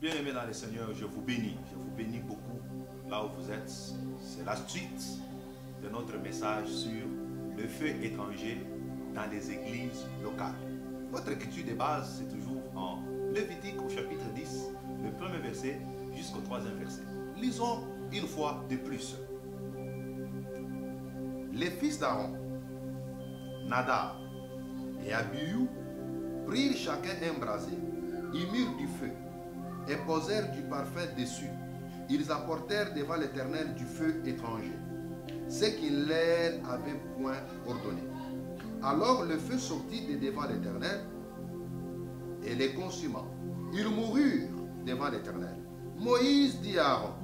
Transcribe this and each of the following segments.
Bien-aimés dans le Seigneur, je vous bénis beaucoup là où vous êtes. C'est la suite de notre message sur le feu étranger dans les églises locales. Votre écriture de base, c'est toujours en Lévitique au chapitre 10, le premier verset jusqu'au troisième verset. Lisons une fois de plus. Les fils d'Aaron, Nadab et Abihu, prirent chacun un brasier, y mirent du feu et posèrent du parfum dessus. Ils apportèrent devant l'Éternel du feu étranger, ce qu'il leur avait point ordonné. Alors le feu sortit de devant l'Éternel et les consuma. Ils moururent devant l'Éternel. Moïse dit à Aaron,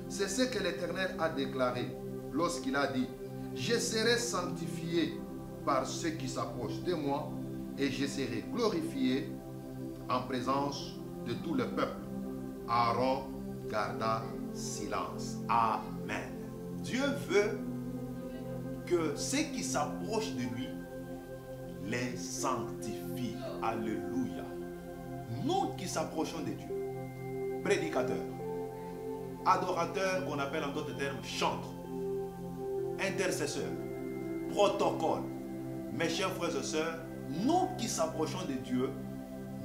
c'est ce que l'Éternel a déclaré lorsqu'il a dit, je serai sanctifié par ceux qui s'approchent de moi et je serai glorifié en présence de tout le peuple. Aaron garda silence. Amen. Dieu veut que ceux qui s'approchent de lui les sanctifient. Alléluia. Nous qui s'approchons de Dieu, prédicateurs, adorateurs qu'on appelle en d'autres termes chantres, intercesseurs, protocoles, mes chers frères et sœurs, nous qui s'approchons de Dieu,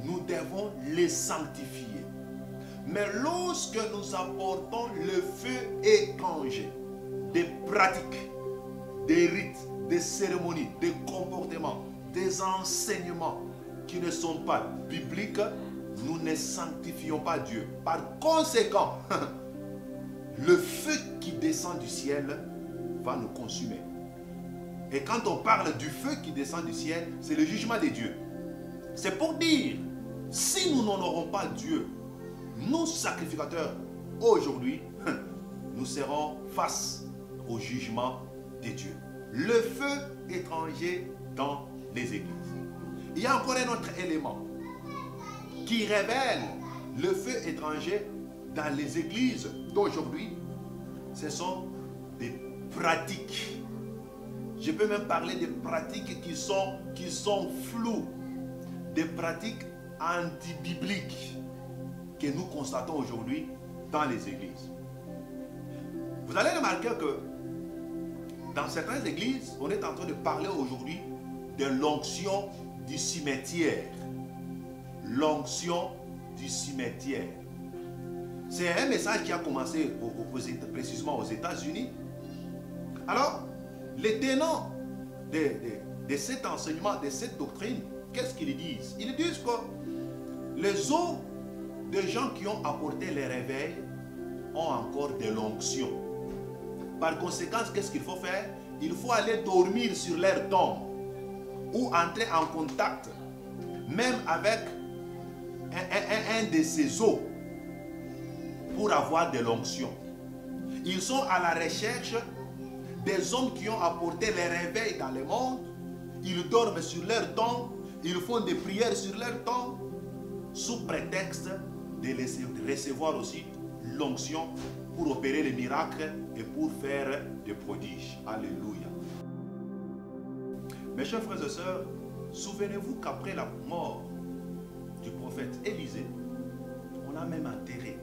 nous devons les sanctifier. Mais lorsque nous apportons le feu étranger, des pratiques, des rites, des cérémonies, des comportements, des enseignements qui ne sont pas bibliques, nous ne sanctifions pas Dieu. Par conséquent, le feu qui descend du ciel va nous consumer. Et quand on parle du feu qui descend du ciel, c'est le jugement de Dieu. C'est pour dire, si nous n'honorons pas Dieu, nous sacrificateurs, aujourd'hui, nous serons face au jugement de Dieu. Le feu étranger dans les églises. Il y a encore un autre élément qui révèle le feu étranger dans les églises d'aujourd'hui. Ce sont des pratiques. Je peux même parler des pratiques qui sont floues. Des pratiques anti-bibliques que nous constatons aujourd'hui dans les églises. Vous allez remarquer que dans certaines églises, on est en train de parler aujourd'hui de l'onction du cimetière. L'onction du cimetière. C'est un message qui a commencé précisément aux États-Unis. Alors, les tenants de cet enseignement, de cette doctrine, qu'est-ce qu'ils disent? Ils disent que les os des gens qui ont apporté les réveils ont encore de l'onction. Par conséquent, qu'est-ce qu'il faut faire? Il faut aller dormir sur leur tombe ou entrer en contact même avec un de ces os pour avoir de l'onction. Ils sont à la recherche des hommes qui ont apporté les réveils dans le monde. Ils dorment sur leur tombe, ils font des prières sur leur tombe sous prétexte de recevoir aussi l'onction pour opérer les miracles et pour faire des prodiges. Alléluia. Mes chers frères et sœurs, souvenez-vous qu'après la mort du prophète Élisée, on a même enterré.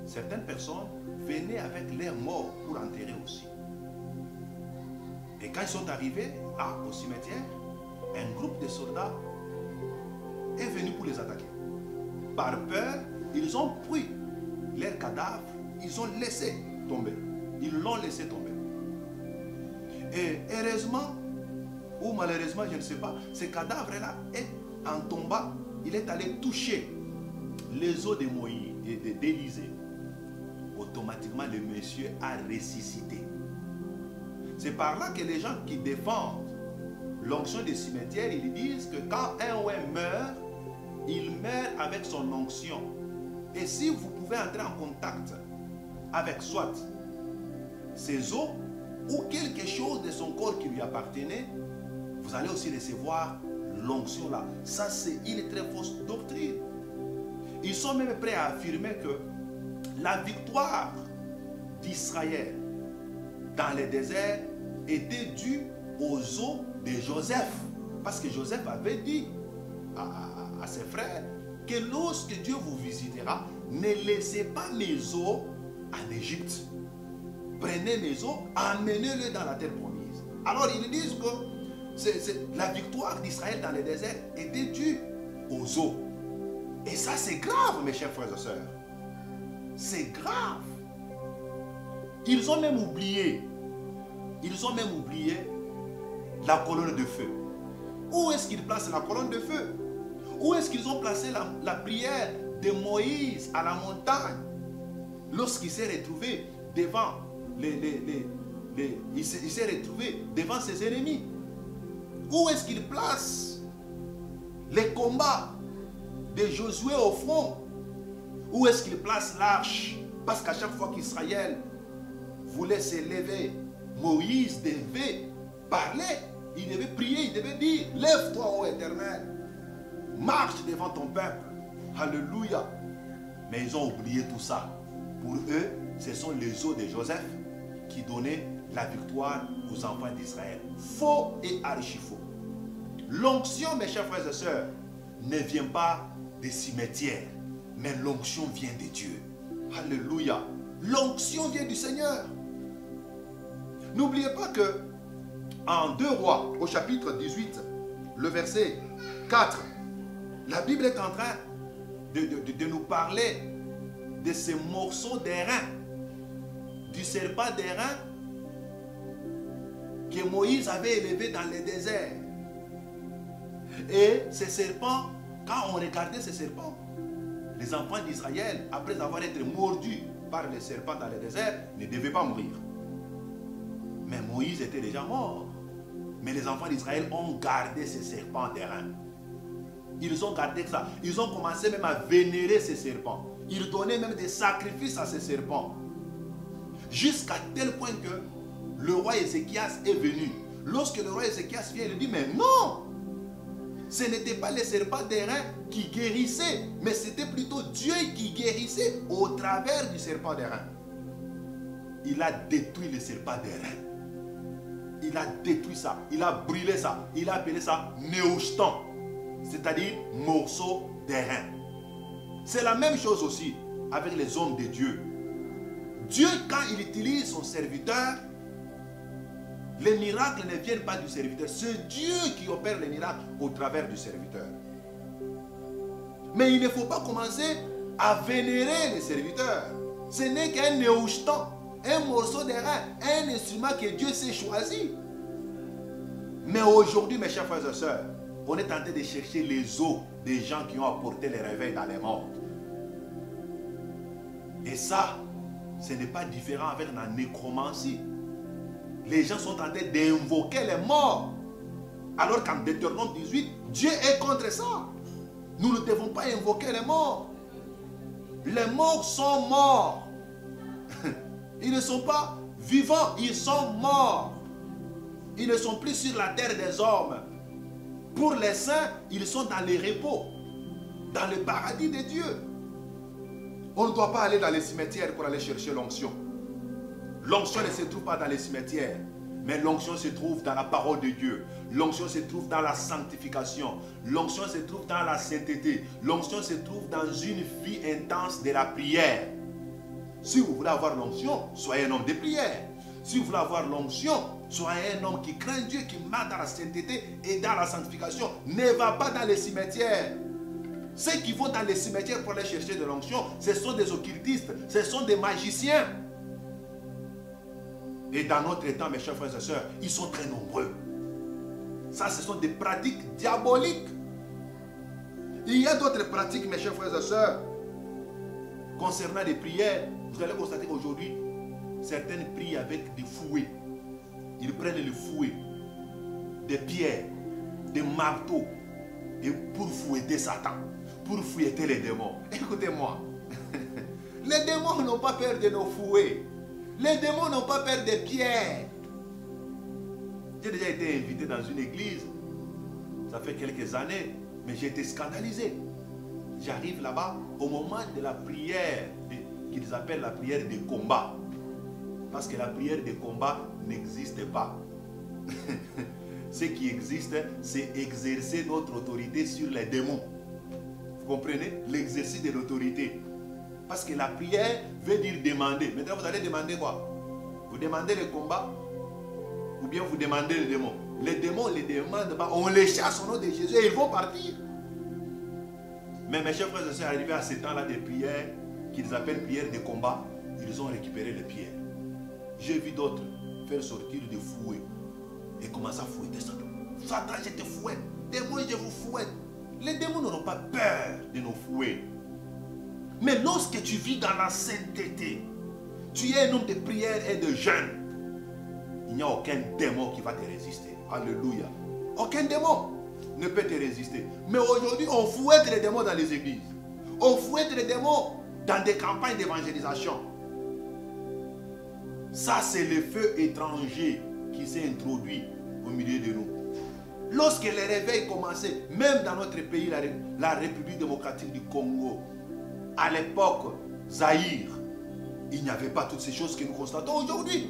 Certaines personnes venaient avec leurs morts pour enterrer aussi. Et quand ils sont arrivés là, au cimetière, un groupe de soldats est venu pour les attaquer. Par peur, ils ont pris leurs cadavres, ils ont laissé tomber. Ils l'ont laissé tomber. Et heureusement, ou malheureusement, je ne sais pas, ce cadavre-là, en tombant, il est allé toucher les os de Moïse et d'Élisée. Automatiquement, le monsieur a ressuscité. C'est par là que les gens qui défendent l'onction des cimetières, ils disent que quand un ouin meurt, il meurt avec son onction. Et si vous pouvez entrer en contact avec soit ses os ou quelque chose de son corps qui lui appartenait, vous allez aussi recevoir l'onction là. Ça, c'est une très fausse doctrine. Ils sont même prêts à affirmer que la victoire d'Israël dans le désert était due aux os de Joseph. Parce que Joseph avait dit à ses frères que lorsque Dieu vous visitera, ne laissez pas mes os en Égypte. Prenez mes os, amenez-les dans la terre promise. Alors ils disent que la victoire d'Israël dans le désert était due aux os. Et ça c'est grave, mes chers frères et sœurs. C'est grave. Ils ont même oublié la colonne de feu. Où est-ce qu'ils placent la colonne de feu? Où est-ce qu'ils ont placé la prière de Moïse à la montagne lorsqu'il s'est retrouvé devant il s'est retrouvé devant ses ennemis? Où est-ce qu'ils placent les combats de Josué au front? Où est-ce qu'ils placent l'arche? Parce qu'à chaque fois qu'Israël voulait s'élever, Moïse devait parler, il devait prier, il devait dire, lève-toi ô Éternel, marche devant ton peuple. Alléluia. Mais ils ont oublié tout ça. Pour eux, ce sont les os de Joseph qui donnaient la victoire aux enfants d'Israël. Faux et archi-faux. L'onction, mes chers frères et sœurs, ne vient pas des cimetières, mais l'onction vient de Dieu. Alléluia. L'onction vient du Seigneur. N'oubliez pas que en 2 Rois, au chapitre 18, le verset 4, la Bible est en train de nous parler de ces morceaux d'airain, du serpent d'airain que Moïse avait élevé dans le désert. Et ces serpents, quand on regardait ces serpents, les enfants d'Israël, après avoir été mordus par les serpents dans le désert, ne devaient pas mourir. Mais Moïse était déjà mort. Mais les enfants d'Israël ont gardé ces serpents d'airain. Ils ont gardé ça. Ils ont commencé même à vénérer ces serpents. Ils donnaient même des sacrifices à ces serpents. Jusqu'à tel point que le roi Ézéchias est venu. Lorsque le roi Ézéchias vient, il dit, mais non! Ce n'était pas les serpents d'airain qui guérissaient, mais c'était plutôt Dieu qui guérissait au travers du serpent d'airain. Il a détruit le serpent d'airain. Il a détruit ça. Il a brûlé ça. Il a appelé ça néoshtan, c'est-à-dire morceau d'airain. C'est la même chose aussi avec les hommes de Dieu. Dieu, quand il utilise son serviteur, les miracles ne viennent pas du serviteur. C'est Dieu qui opère les miracles au travers du serviteur. Mais il ne faut pas commencer à vénérer les serviteurs. Ce n'est qu'un néoshtan, un morceau d'airain, un instrument que Dieu s'est choisi. Mais aujourd'hui, mes chers frères et sœurs, on est en train de chercher les os des gens qui ont apporté les réveils dans les morts. Et ça, ce n'est pas différent avec la nécromancie. Les gens sont en train d'invoquer les morts. Alors qu'en Deutéronome 18, Dieu est contre ça. Nous ne devons pas invoquer les morts. Les morts sont morts. Ils ne sont pas vivants, ils sont morts. Ils ne sont plus sur la terre des hommes. Pour les saints, ils sont dans les repos, dans le paradis de Dieu. On ne doit pas aller dans les cimetières pour aller chercher l'onction. L'onction ne se trouve pas dans les cimetières, mais l'onction se trouve dans la parole de Dieu. L'onction se trouve dans la sanctification. L'onction se trouve dans la sainteté. L'onction se trouve dans une vie intense de la prière. Si vous voulez avoir l'onction, soyez un homme de prière. Si vous voulez avoir l'onction, soyez un homme qui craint Dieu, qui marche dans la sainteté et dans la sanctification. Ne va pas dans les cimetières. Ceux qui vont dans les cimetières pour aller chercher de l'onction, ce sont des occultistes, ce sont des magiciens. Et dans notre temps, mes chers frères et sœurs, ils sont très nombreux. Ça, ce sont des pratiques diaboliques. Il y a d'autres pratiques, mes chers frères et sœurs, concernant les prières. Vous allez constater qu'aujourd'hui, certaines prient avec des fouets. Ils prennent le fouet, des pierres, des marteaux, et pour fouetter Satan, pour fouetter les démons. Écoutez-moi, les démons n'ont pas peur de nos fouets. Les démons n'ont pas peur des pierres. J'ai déjà été invité dans une église, ça fait quelques années, mais j'ai été scandalisé. J'arrive là-bas au moment de la prière, qu'ils appellent la prière de combat. Parce que la prière de combat n'existe pas. Ce qui existe, c'est exercer notre autorité sur les démons. Vous comprenez? L'exercice de l'autorité. Parce que la prière veut dire demander. Maintenant, vous allez demander quoi? Vous demandez le combat ou bien vous demandez les démons? Les démons ne les demandent pas. On les chasse au nom de Jésus et ils vont partir. Mais mes chers frères et sœurs, arrivés à ce temps-là des prières, qu'ils appellent prières de combat, ils ont récupéré les pierres. J'ai vu d'autres faire sortir des fouets et commencer à fouetter Satan. Satan, je te fouette. Démons, je vous fouette. Les démons n'auront pas peur de nos fouets. Mais lorsque tu vis dans la sainteté, tu es un homme de prière et de jeûne, il n'y a aucun démon qui va te résister. Alléluia. Aucun démon ne peut te résister. Mais aujourd'hui, on fouette les démons dans les églises. On fouette les démons dans des campagnes d'évangélisation. Ça, c'est le feu étranger qui s'est introduit au milieu de nous. Lorsque les réveils commençaient, même dans notre pays, la République démocratique du Congo, à l'époque, Zaïre, il n'y avait pas toutes ces choses que nous constatons aujourd'hui.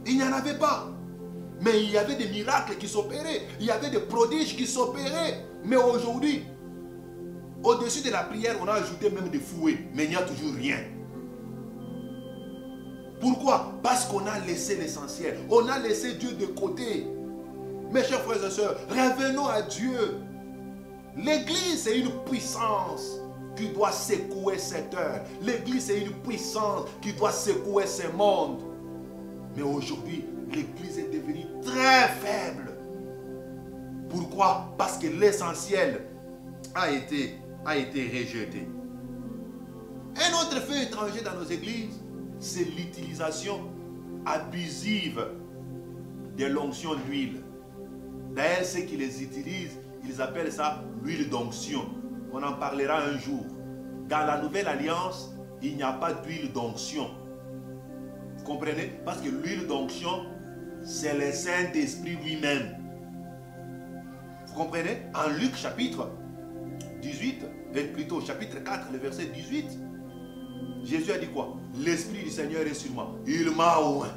Il n'y en avait pas. Mais il y avait des miracles qui s'opéraient. Il y avait des prodiges qui s'opéraient. Mais aujourd'hui, au-dessus de la prière, on a ajouté même des fouets. Mais il n'y a toujours rien. Pourquoi? Parce qu'on a laissé l'essentiel. On a laissé Dieu de côté. Mes chers frères et sœurs, revenons à Dieu. L'église, c'est une puissance qui doit secouer cette heure. L'église, c'est une puissance qui doit secouer ce monde. Mais aujourd'hui, l'église est devenue très faible. Pourquoi? Parce que l'essentiel a été rejeté. Un autre fait étranger dans nos églises, c'est l'utilisation abusive de l'onction d'huile. D'ailleurs, ceux qui les utilisent, ils appellent ça l'huile d'onction. On en parlera un jour. Dans la nouvelle alliance, il n'y a pas d'huile d'onction. Vous comprenez? Parce que l'huile d'onction, c'est le Saint-Esprit lui-même. Vous comprenez? En Luc chapitre 18, plutôt chapitre 4, le verset 18, Jésus a dit quoi? L'Esprit du Seigneur est sur moi. Il m'a oint.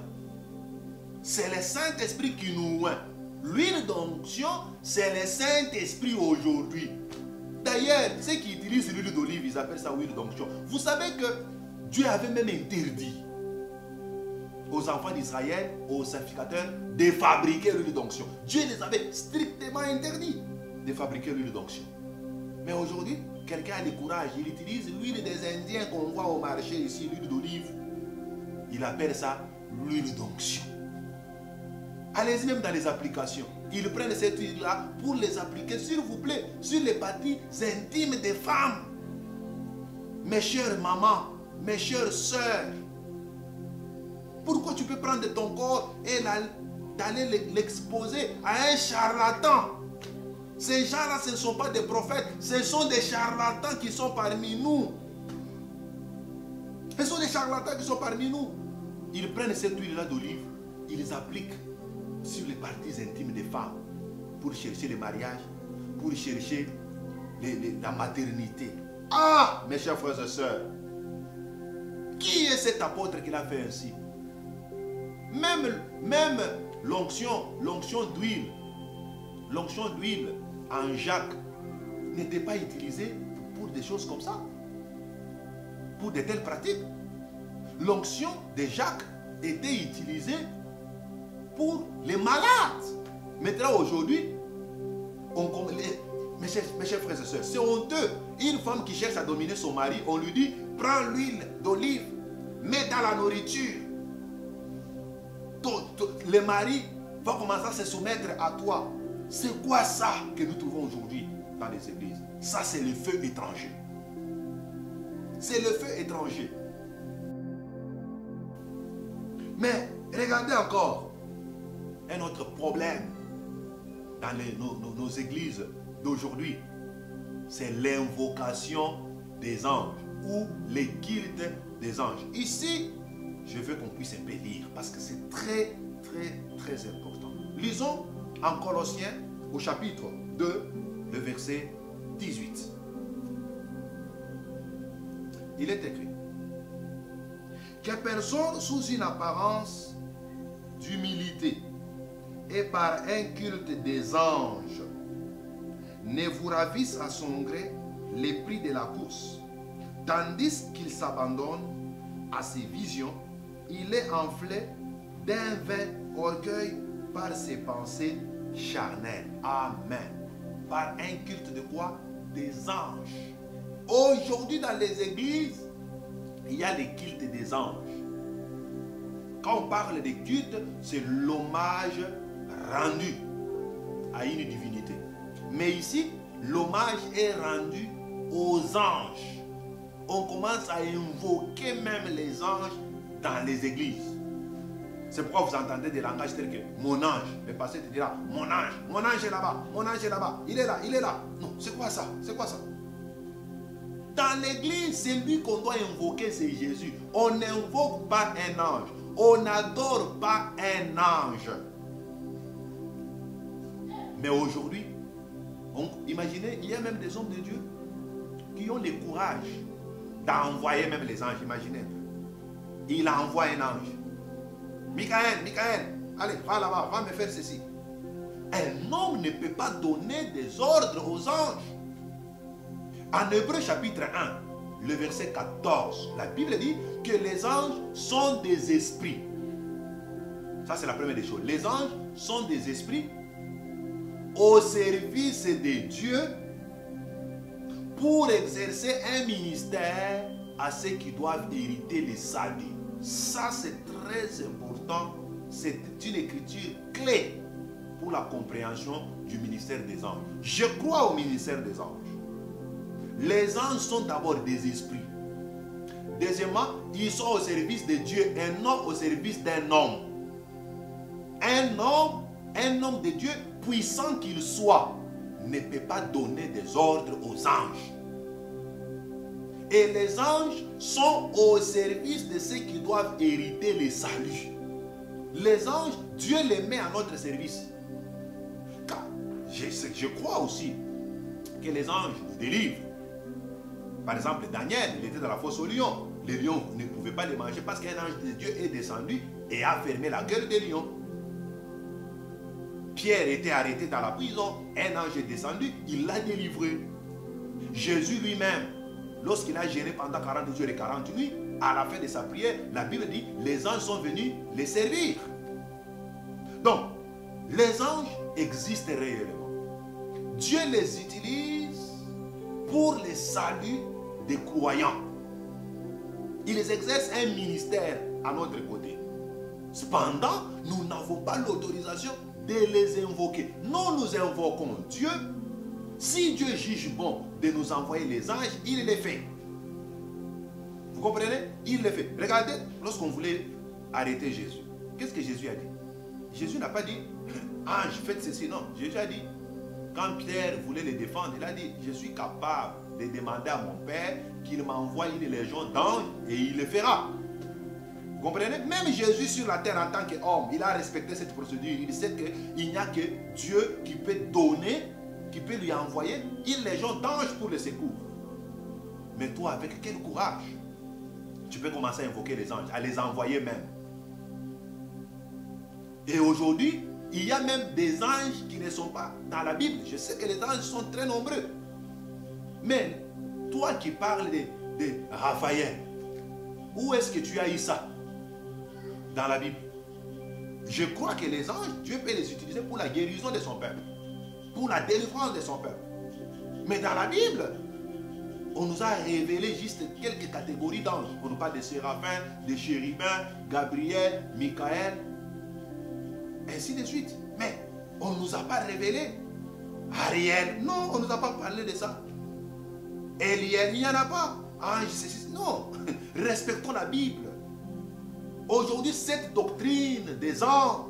C'est le Saint-Esprit qui nous oint. L'huile d'onction, c'est le Saint-Esprit aujourd'hui. D'ailleurs, ceux qui utilisent l'huile d'olive, ils appellent ça huile d'onction. Vous savez que Dieu avait même interdit aux enfants d'Israël, aux sacrificateurs, de fabriquer l'huile d'onction. Dieu les avait strictement interdit de fabriquer l'huile d'onction. Mais aujourd'hui, quelqu'un a le courage, il utilise l'huile des Indiens qu'on voit au marché ici, l'huile d'olive. Il appelle ça l'huile d'onction. Allez-y même dans les applications. Ils prennent cette huile-là pour les appliquer, s'il vous plaît, sur les parties intimes des femmes. Mes chères mamans, mes chères sœurs, pourquoi tu peux prendre ton corps et d'aller l'exposer à un charlatan? Ces gens-là, ce ne sont pas des prophètes, ce sont des charlatans qui sont parmi nous. Ce sont des charlatans qui sont parmi nous. Ils prennent cette huile-là d'olive, ils les appliquent sur les parties intimes des femmes pour chercher le mariage, pour chercher la maternité. Ah, mes chers frères et sœurs, qui est cet apôtre qui l'a fait ainsi? Même l'onction d'huile en Jacques n'était pas utilisée pour des choses comme ça, pour de telles pratiques. L'onction de Jacques était utilisée pour les malades. Maintenant, aujourd'hui, mes chers frères et sœurs, c'est honteux. Une femme qui cherche à dominer son mari, on lui dit, prends l'huile d'olive, mets dans la nourriture. Le mari va commencer à se soumettre à toi. C'est quoi ça que nous trouvons aujourd'hui dans les églises? Ça, c'est le feu étranger. C'est le feu étranger. Mais regardez encore un autre problème dans nos églises d'aujourd'hui. C'est l'invocation des anges ou les cultes des anges. Ici, je veux qu'on puisse un peu lire parce que c'est très, très, très important. Lisons en Colossiens au chapitre 2, le verset 18. Il est écrit que personne sous une apparence d'humilité et par un culte des anges ne vous ravisse à son gré les prix de la course, Tandis qu'il s'abandonne à ses visions, il est enflé d'un vain orgueil par ses pensées charnelles. Amen. Par un culte de quoi? Des anges. Aujourd'hui dans les églises, il y a les cultes des anges. Quand on parle des cultes, c'est l'hommage rendu à une divinité. Mais ici, l'hommage est rendu aux anges. On commence à invoquer même les anges dans les églises. C'est pourquoi vous entendez des langages tels que mon ange. Le pasteur te dira mon ange est là-bas, mon ange est là-bas, il est là, il est là. Non, c'est quoi ça? C'est quoi ça? Dans l'église, c'est lui qu'on doit invoquer, c'est Jésus. On n'invoque pas un ange. On n'adore pas un ange. Mais aujourd'hui, imaginez, il y a même des hommes de Dieu qui ont le courage d'envoyer même les anges. Imaginez. Il envoie un ange. Michael, allez, va là-bas, va me faire ceci. Un homme ne peut pas donner des ordres aux anges. En Hébreux chapitre 1, le verset 14, la Bible dit que les anges sont des esprits. Ça, c'est la première des choses. Les anges sont des esprits au service de Dieu pour exercer un ministère à ceux qui doivent hériter le salut. Ça, c'est très important. C'est une écriture clé pour la compréhension du ministère des anges. Je crois au ministère des anges. Les anges sont d'abord des esprits. Deuxièmement, ils sont au service de Dieu et non au service d'un homme. Un homme de Dieu, puissant qu'il soit, ne peut pas donner des ordres aux anges. Et les anges sont au service de ceux qui doivent hériter le salut. Les anges, Dieu les met à notre service. Car je crois aussi que les anges nous délivrent. Par exemple, Daniel, il était dans la fosse aux lions. Les lions ne pouvaient pas les manger parce qu'un ange de Dieu est descendu et a fermé la gueule des lions. Pierre était arrêté dans la prison. Un ange est descendu, il l'a délivré. Jésus lui-même, lorsqu'il a jeûné pendant 40 jours et 40 nuits, à la fin de sa prière, la Bible dit, les anges sont venus les servir. Donc, les anges existent réellement. Dieu les utilise pour le salut des croyants. Ils exercent un ministère à notre côté. Cependant, nous n'avons pas l'autorisation de les invoquer. Nous invoquons Dieu. Si Dieu juge bon de nous envoyer les anges, il les fait. Vous comprenez? Il les fait. Regardez, lorsqu'on voulait arrêter Jésus, qu'est-ce que Jésus a dit? Jésus n'a pas dit, ange, faites ceci. Non, Jésus a dit, quand Pierre voulait les défendre, il a dit, je suis capable de demander à mon Père qu'il m'envoie une légion d'anges et il le fera. Vous comprenez? Même Jésus sur la terre en tant qu'homme, il a respecté cette procédure. Il sait qu'il n'y a que Dieu qui peut donner, qui peut lui envoyer une légion d'anges pour le secours. Mais toi, avec quel courage tu peux commencer à invoquer les anges, à les envoyer même. Et aujourd'hui, il y a même des anges qui ne sont pas dans la Bible. Je sais que les anges sont très nombreux. Mais toi qui parles de Raphaël, où est-ce que tu as eu ça dans la Bible? Je crois que les anges, Dieu peut les utiliser pour la guérison de son peuple, pour la délivrance de son peuple. Mais dans la Bible, on nous a révélé juste quelques catégories d'anges. On nous parle de séraphins, de chérubins, Gabriel, Michael, ainsi de suite. Mais on ne nous a pas révélé Ariel. Non, on ne nous a pas parlé de ça. Eliel, il n'y en a pas. Ange, non. Respectons la Bible. Aujourd'hui, cette doctrine des anges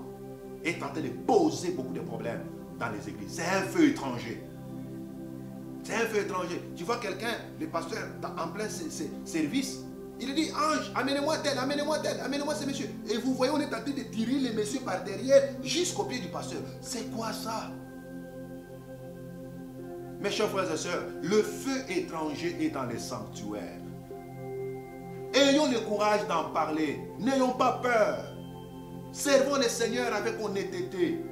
est en train de poser beaucoup de problèmes dans les églises. C'est un feu étranger. C'est un feu étranger. Tu vois quelqu'un, le pasteur, en plein service, il dit, ange, amenez-moi tel, amenez-moi ce monsieur. Et vous voyez, on est en train de tirer les messieurs par derrière jusqu'au pied du pasteur. C'est quoi ça? Mes chers frères et sœurs, le feu étranger est dans les sanctuaires. Ayons le courage d'en parler. N'ayons pas peur. Servons le Seigneur avec honnêteté.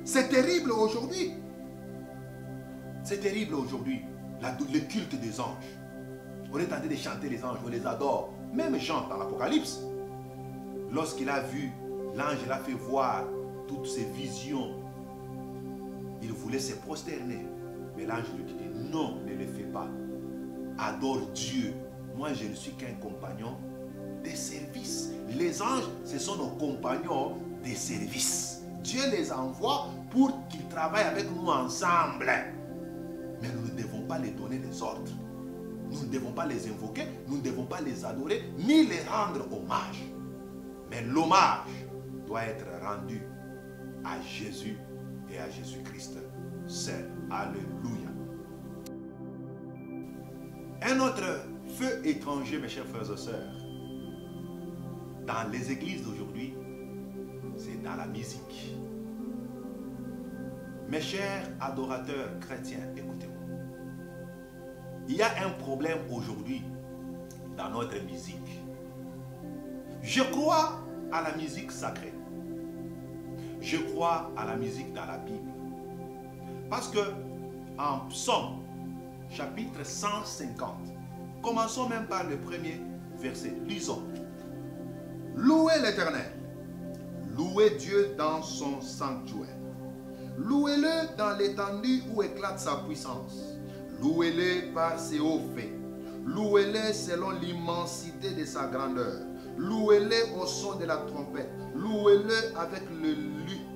C'est terrible aujourd'hui. C'est terrible aujourd'hui, le culte des anges. On est tenté de chanter les anges, on les adore. Même Jean dans l'Apocalypse, lorsqu'il a vu, l'ange l'a fait voir toutes ces visions. Il voulait se prosterner. Mais l'ange lui dit, non, ne le fais pas. Adore Dieu. Moi, je ne suis qu'un compagnon de service. Les anges, ce sont nos compagnons de service. Dieu les envoie pour qu'ils travaillent avec nous ensemble. Mais nous ne devons pas les donner des ordres. Nous ne devons pas les invoquer, nous ne devons pas les adorer, ni les rendre hommage. Mais l'hommage doit être rendu à Jésus et à Jésus-Christ seul. Alléluia. Un autre feu étranger, mes chers frères et sœurs, dans les églises d'aujourd'hui, c'est dans la musique. Mes chers adorateurs chrétiens, écoutez-moi. Il y a un problème aujourd'hui dans notre musique. Je crois à la musique sacrée. Je crois à la musique dans la Bible. Parce que en Psaume, chapitre 150, commençons même par le premier verset. Lisons. Louez l'Éternel. Louez Dieu dans son sanctuaire. Louez-le dans l'étendue où éclate sa puissance. Louez-le par ses hauts faits. Louez-le selon l'immensité de sa grandeur. Louez-le au son de la trompette. Louez-le avec le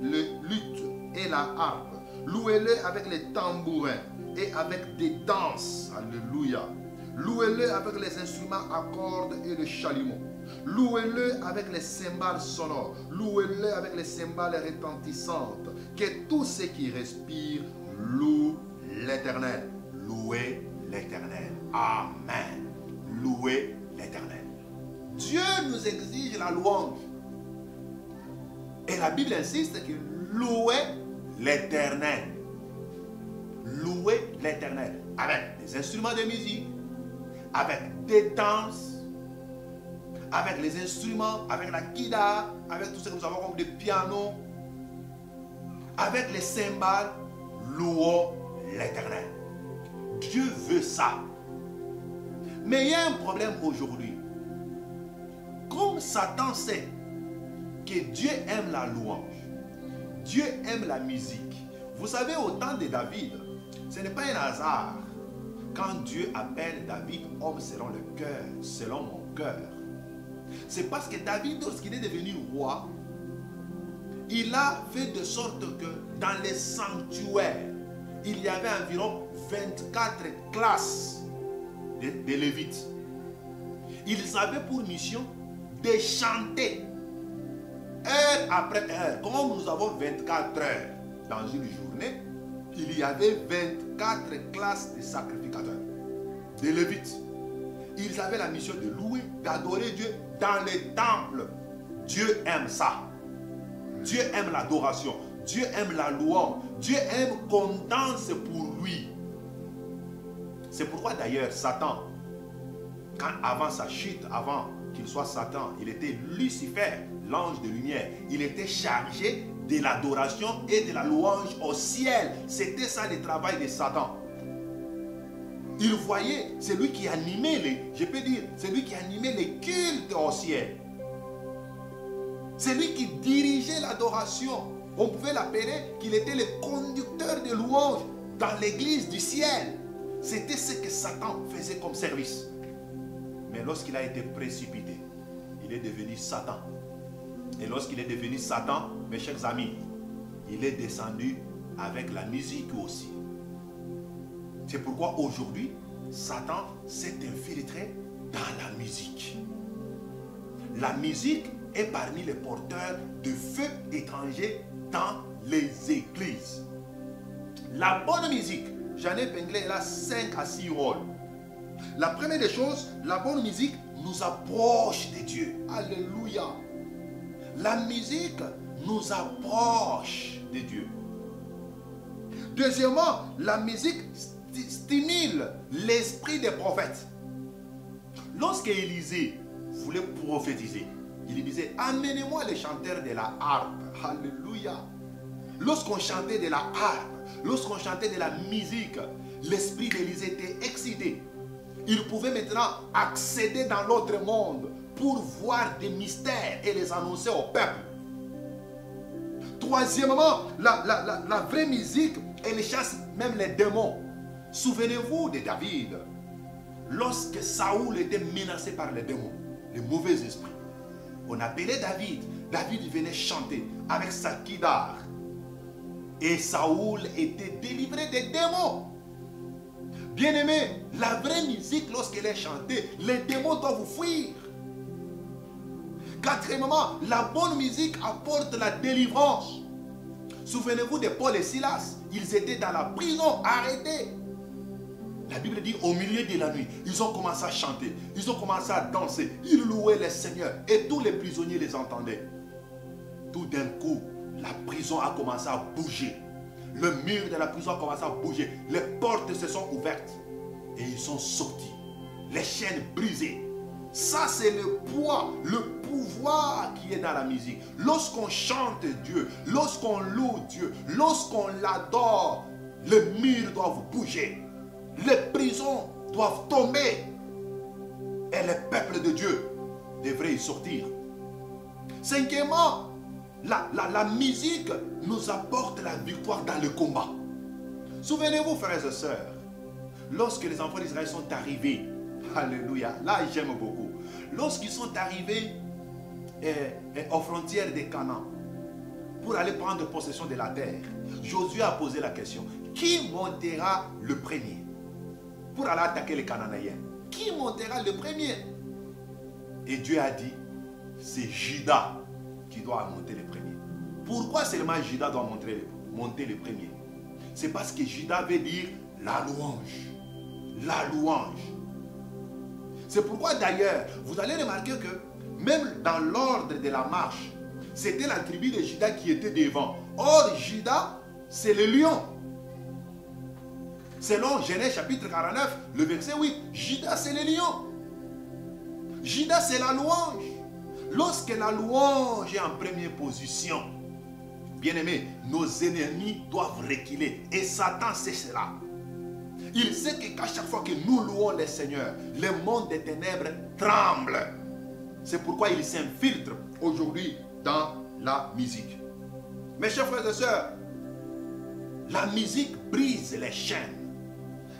luth et la harpe. Louez-le avec les tambourins et avec des danses. Alléluia. Louez-le avec les instruments à cordes et le chalumeau. Louez-le avec les cymbales sonores. Louez-le avec les cymbales retentissantes. Que tous ceux qui respirent louent l'Éternel. Louez l'Éternel. Amen. Louez l'Éternel. Dieu nous exige la louange. Et la Bible insiste que louez l'Éternel. Louez l'Éternel. Avec des instruments de musique, avec des danses, avec les instruments, avec la guitare, avec tout ce que nous avons comme des pianos, avec les cymbales, louons l'Éternel. Dieu veut ça. Mais il y a un problème aujourd'hui. Comme Satan sait que Dieu aime la louange, Dieu aime la musique. Vous savez, au temps de David, ce n'est pas un hasard quand Dieu appelle David homme selon le cœur, selon mon cœur. C'est parce que David, lorsqu'il est devenu roi, il a fait de sorte que dans les sanctuaires, il y avait environ 24 classes de Lévites. Ils avaient pour mission de chanter heure après heure. Comme nous avons 24 heures dans une journée, il y avait 24 classes de sacrificateurs, de Lévites. Ils avaient la mission de louer, d'adorer Dieu dans les temples. Dieu aime ça. Dieu aime l'adoration. Dieu aime la louange. Dieu aime qu'on danse pour lui. C'est pourquoi d'ailleurs Satan, avant sa chute, avant qu'il soit Satan, il était Lucifer, l'ange de lumière. Il était chargé de l'adoration et de la louange au ciel. C'était ça le travail de Satan. Il voyait, c'est lui qui animait c'est lui qui animait les cultes au ciel. C'est lui qui dirigeait l'adoration. On pouvait l'appeler qu'il était le conducteur de louanges dans l'église du ciel. C'était ce que Satan faisait comme service. Mais lorsqu'il a été précipité, il est devenu Satan. Et lorsqu'il est devenu Satan, mes chers amis, il est descendu avec la musique aussi. C'est pourquoi aujourd'hui, Satan s'est infiltré dans la musique. La musique est parmi les porteurs de feux étrangers dans les églises. La bonne musique, j'en ai épinglé là 5 à 6 rôles. La première des choses, la bonne musique nous approche de Dieu. Alléluia. La musique nous approche de Dieu. Deuxièmement, la musique stimule l'esprit des prophètes. Lorsque Élisée voulait prophétiser, il disait, amenez-moi les chanteurs de la harpe. Alléluia. Lorsqu'on chantait de la harpe, lorsqu'on chantait de la musique, l'esprit d'Élisée était excité. Ils pouvaient maintenant accéder dans l'autre monde pour voir des mystères et les annoncer au peuple. Troisièmement, la vraie musique, elle chasse même les démons. Souvenez-vous de David. Lorsque Saoul était menacé par les démons, les mauvais esprits, on appelait David. David venait chanter avec sa guitare. Et Saoul était délivré des démons. Bien-aimé, la vraie musique, lorsqu'elle est chantée, les démons doivent vous fuir. Quatrièmement, la bonne musique apporte la délivrance. Souvenez-vous de Paul et Silas. Ils étaient dans la prison, arrêtés. La Bible dit, au milieu de la nuit, ils ont commencé à chanter. Ils ont commencé à danser. Ils louaient le Seigneur. Et tous les prisonniers les entendaient. Tout d'un coup, la prison a commencé à bouger. Le mur de la prison a commencé à bouger. Les portes se sont ouvertes. Et ils sont sortis. Les chaînes brisées. Ça, c'est le poids, le pouvoir qui est dans la musique. Lorsqu'on chante Dieu, lorsqu'on loue Dieu, lorsqu'on l'adore, les murs doivent bouger. Les prisons doivent tomber. Et le peuple de Dieu devrait y sortir. Cinquièmement, la musique nous apporte la victoire dans le combat. Souvenez-vous, frères et sœurs, lorsque les enfants d'Israël sont arrivés, alléluia, là j'aime beaucoup, lorsqu'ils sont arrivés aux frontières de Canaan pour aller prendre possession de la terre, Josué a posé la question, qui montera le premier pour aller attaquer les Cananéens? Qui montera le premier? Et Dieu a dit, c'est Juda qui doit monter le premier. Pourquoi seulement Juda doit monter le premier? C'est parce que Juda veut dire la louange. La louange. C'est pourquoi d'ailleurs, vous allez remarquer que même dans l'ordre de la marche, c'était la tribu de Juda qui était devant. Or, Juda, c'est le lion. Selon Genèse chapitre 49, le verset 8, Juda, c'est le lion. Juda, c'est la louange. Lorsque la louange est en première position, bien-aimés, nos ennemis doivent reculer. Et Satan sait cela. Il sait qu'à chaque fois que nous louons le Seigneur, le monde des ténèbres tremble. C'est pourquoi il s'infiltre aujourd'hui dans la musique. Mes chers frères et sœurs, la musique brise les chaînes.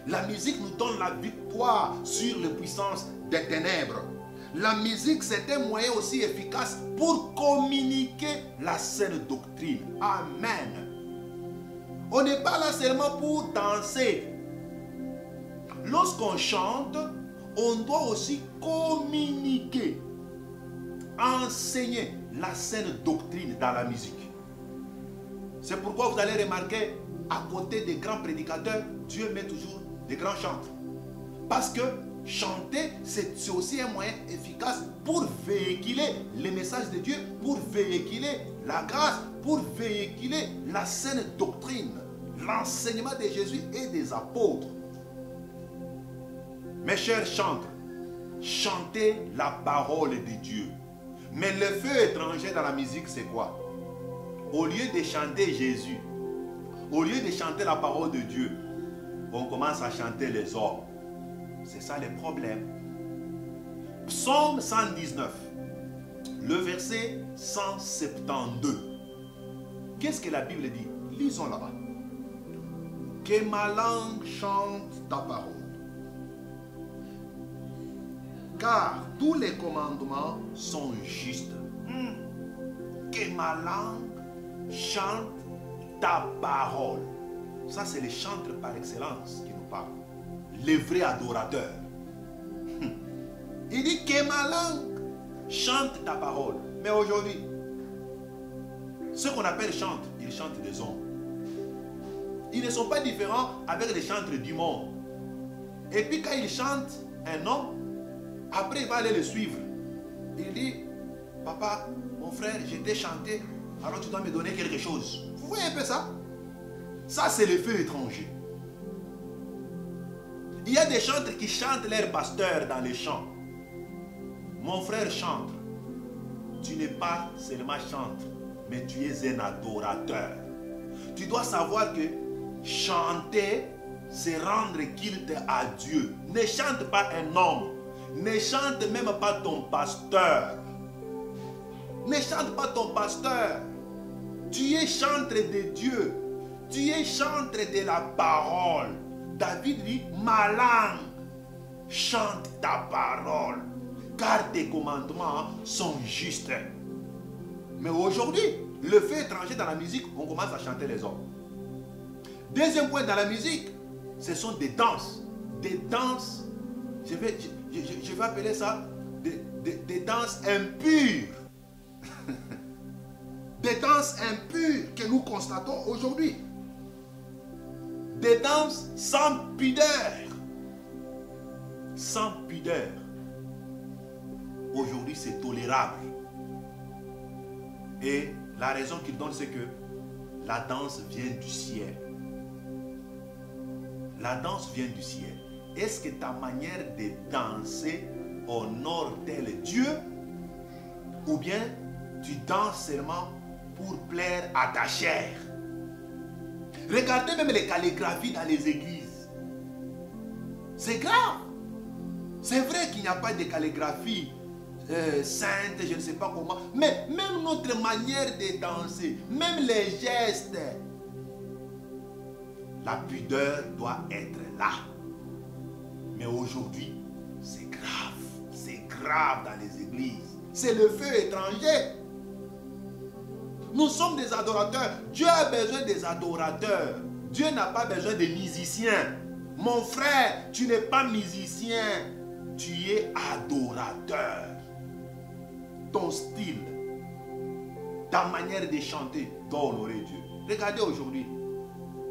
La musique nous donne la victoire sur les puissances des ténèbres. La musique, c'est un moyen aussi efficace pour communiquer la saine doctrine. Amen. On n'est pas là seulement pour danser. Lorsqu'on chante, on doit aussi communiquer, enseigner la saine doctrine dans la musique. C'est pourquoi vous allez remarquer, à côté des grands prédicateurs, Dieu met toujours des grands chantres. Parce que chanter, c'est aussi un moyen efficace pour véhiculer les messages de Dieu, pour véhiculer la grâce, pour véhiculer la saine doctrine, l'enseignement de Jésus et des apôtres. Mes chers chantres, chantez la parole de Dieu. Mais le feu étranger dans la musique, c'est quoi? Au lieu de chanter Jésus, au lieu de chanter la parole de Dieu, on commence à chanter les hommes. C'est ça le problème. Psaume 119, le verset 172. Qu'est-ce que la Bible dit? Lisons là-bas. Que ma langue chante ta parole. Car tous les commandements sont justes. Que ma langue chante ta parole. Ça, c'est le chantre par excellence qui nous parle. Le vrai adorateur. Il dit que ma langue chante ta parole. Mais aujourd'hui, ce qu'on appelle chantre, ils chantent des hommes. Ils ne sont pas différents avec les chantres du monde. Et puis quand ils chantent un homme, après il va aller le suivre. Il dit, papa, mon frère, je t'ai chanté, alors tu dois me donner quelque chose. Vous voyez un peu ça? Ça, c'est le feu étranger. Il y a des chantres qui chantent leur pasteur dans les champs. Mon frère chantre. Tu n'es pas seulement chantre, mais tu es un adorateur. Tu dois savoir que chanter, c'est rendre culte à Dieu. Ne chante pas un homme. Ne chante même pas ton pasteur. Ne chante pas ton pasteur. Tu es chantre de Dieu. Tu es chantre de la parole. David dit, ma langue chante ta parole, car tes commandements sont justes. Mais aujourd'hui, le fait étranger dans la musique, on commence à chanter les hommes. Deuxième point dans la musique, ce sont des danses. Des danses, je vais appeler ça des danses impures. Des danses impures que nous constatons aujourd'hui. Des danses sans pudeur. Sans pudeur. Aujourd'hui, c'est tolérable. Et la raison qu'il donne, c'est que la danse vient du ciel. La danse vient du ciel. Est-ce que ta manière de danser honore-t-elle Dieu? Ou bien tu danses seulement pour plaire à ta chair? Regardez même les calligraphies dans les églises. C'est grave. C'est vrai qu'il n'y a pas de calligraphie sainte, je ne sais pas comment. Mais même notre manière de danser, même les gestes, la pudeur doit être là. Mais aujourd'hui, c'est grave. C'est grave dans les églises. C'est le feu étranger. Nous sommes des adorateurs. Dieu a besoin des adorateurs. Dieu n'a pas besoin de musiciens. Mon frère, tu n'es pas musicien. Tu es adorateur. Ton style, ta manière de chanter doit honorer Dieu. Regardez aujourd'hui.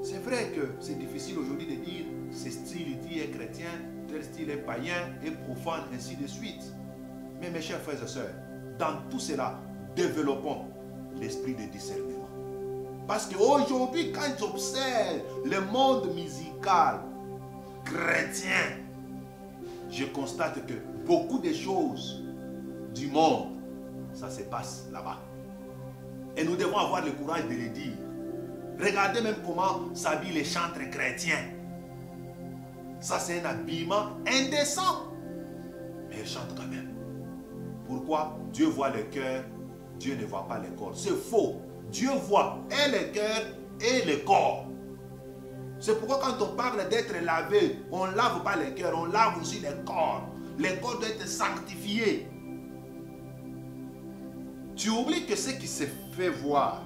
C'est vrai que c'est difficile aujourd'hui de dire ce style est chrétien, tel style est païen et profane, ainsi de suite. Mais mes chers frères et sœurs, dans tout cela, développons l'esprit de discernement. Parce qu'aujourd'hui, quand j'observe le monde musical chrétien, je constate que beaucoup de choses du monde, ça se passe là-bas. Et nous devons avoir le courage de le dire. Regardez même comment s'habillent les chantres chrétiens. Ça, c'est un habillement indécent. Mais ils chantent quand même. Pourquoi? Dieu voit le cœur, Dieu ne voit pas le corps. C'est faux. Dieu voit et le cœur et le corps. C'est pourquoi quand on parle d'être lavé, on ne lave pas le cœur, on lave aussi le corps. Le corps doit être sanctifié. Tu oublies que ce qui se fait voir,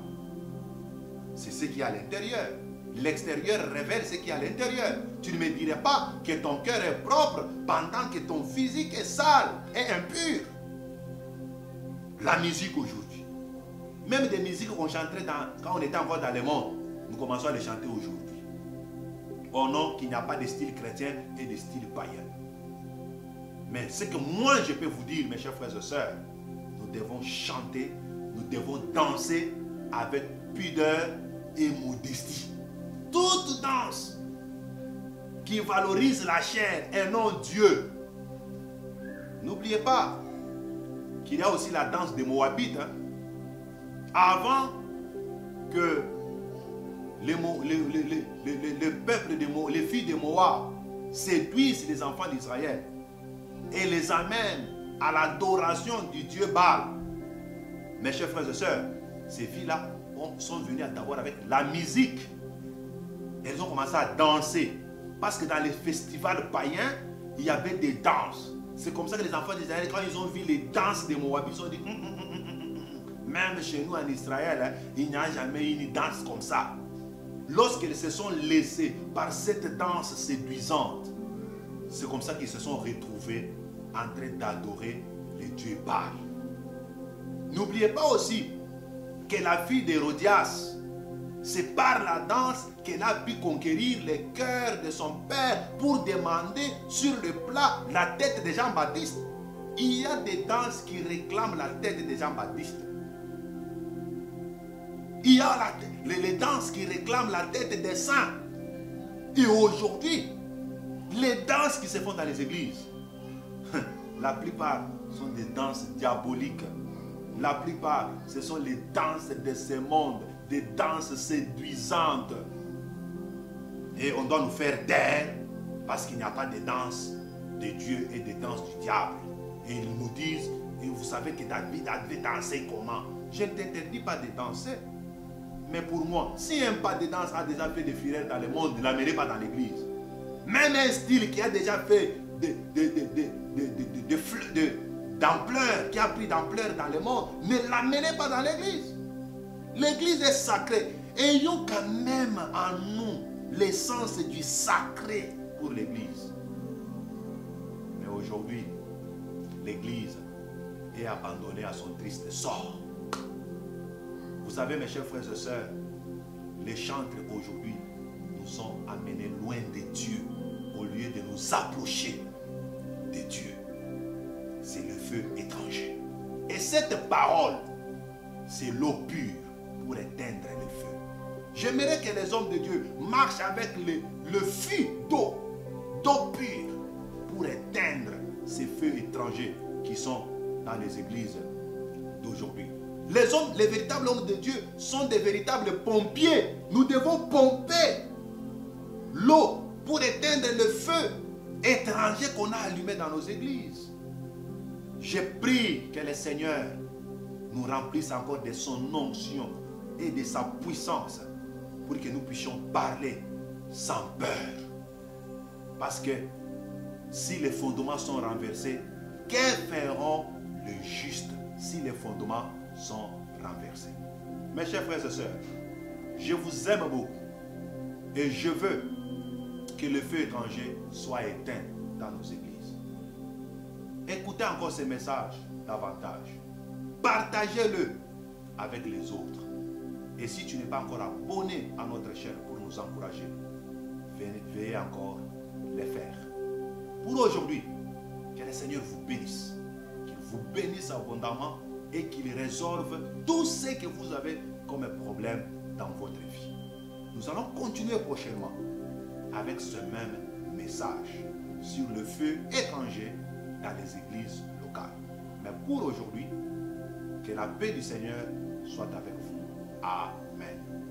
c'est ce qui est à l'intérieur. L'extérieur révèle ce qui est à l'intérieur. Tu ne me dirais pas que ton cœur est propre pendant que ton physique est sale et impur. La musique aujourd'hui, même des musiques qu'on chantait quand on était encore dans le monde, nous commençons à les chanter aujourd'hui. Au nom qu'il n'y a pas de style chrétien et de style païen. Mais ce que moi je peux vous dire, mes chers frères et sœurs, nous devons chanter, nous devons danser avec pudeur et modestie. Toute danse qui valorise la chair et non Dieu. N'oubliez pas qu'il y a aussi la danse des Moabites. Hein. Avant que les filles de Moab séduisent les enfants d'Israël et les amènent à l'adoration du Dieu Baal. Mes chers frères et sœurs, ces filles-là sont venues d'abord avec la musique. Elles ont commencé à danser. Parce que dans les festivals païens, il y avait des danses. C'est comme ça que les enfants d'Israël, quand ils ont vu les danses des Moabites, ils ont dit même chez nous en Israël, hein, il n'y a jamais une danse comme ça. Lorsqu'ils se sont laissés par cette danse séduisante, c'est comme ça qu'ils se sont retrouvés en train d'adorer le Dieu Baal. N'oubliez pas aussi que la fille d'Hérodias, c'est par la danse qu'elle a pu conquérir le cœur de son père pour demander sur le plat la tête de Jean-Baptiste. Il y a des danses qui réclament la tête de Jean-Baptiste. Il y a les danses qui réclament la tête des saints. Et aujourd'hui, les danses qui se font dans les églises, la plupart sont des danses diaboliques. La plupart, ce sont les danses de ce monde, des danses séduisantes. Et on doit nous faire taire parce qu'il n'y a pas de danse de Dieu et de danse du diable. Et ils nous disent, et vous savez que David avait dansé comment? Je ne t'interdis pas de danser. Mais pour moi, si un pas de danse a déjà fait des fureurs dans le monde, ne l'amenez pas dans l'église. Même un style qui a déjà fait d'ampleur, qui a pris d'ampleur dans le monde, ne l'amenez pas dans l'église. L'église est sacrée. Ayons quand même en nous l'essence du sacré pour l'église. Mais aujourd'hui, l'église est abandonnée à son triste sort. Vous savez, mes chers frères et sœurs, les chantres aujourd'hui nous ont amenés loin de Dieu au lieu de nous approcher de Dieu. C'est le feu étranger. Et cette parole, c'est l'eau pure pour éteindre le feu. J'aimerais que les hommes de Dieu marchent avec le fût d'eau pure pour éteindre ces feux étrangers qui sont dans les églises d'aujourd'hui. Les véritables hommes de Dieu sont des véritables pompiers. Nous devons pomper l'eau pour éteindre le feu étranger qu'on a allumé dans nos églises. Je prie que le Seigneur nous remplisse encore de son onction et de sa puissance pour que nous puissions parler sans peur. Parce que si les fondements sont renversés, que feront les justes si les fondements sont renversés? Mes chers frères et sœurs, je vous aime beaucoup et je veux que le feu étranger soit éteint dans nos églises. Écoutez encore ces messages davantage. Partagez-le avec les autres. Et si tu n'es pas encore abonné à notre chaîne pour nous encourager, veuillez encore les faire. Pour aujourd'hui, que le Seigneur vous bénisse. Qu'il vous bénisse abondamment et qu'il résolve tout ce que vous avez comme problème dans votre vie. Nous allons continuer prochainement avec ce même message sur le feu étranger dans les églises locales. Mais pour aujourd'hui, que la paix du Seigneur soit avec vous. Amen.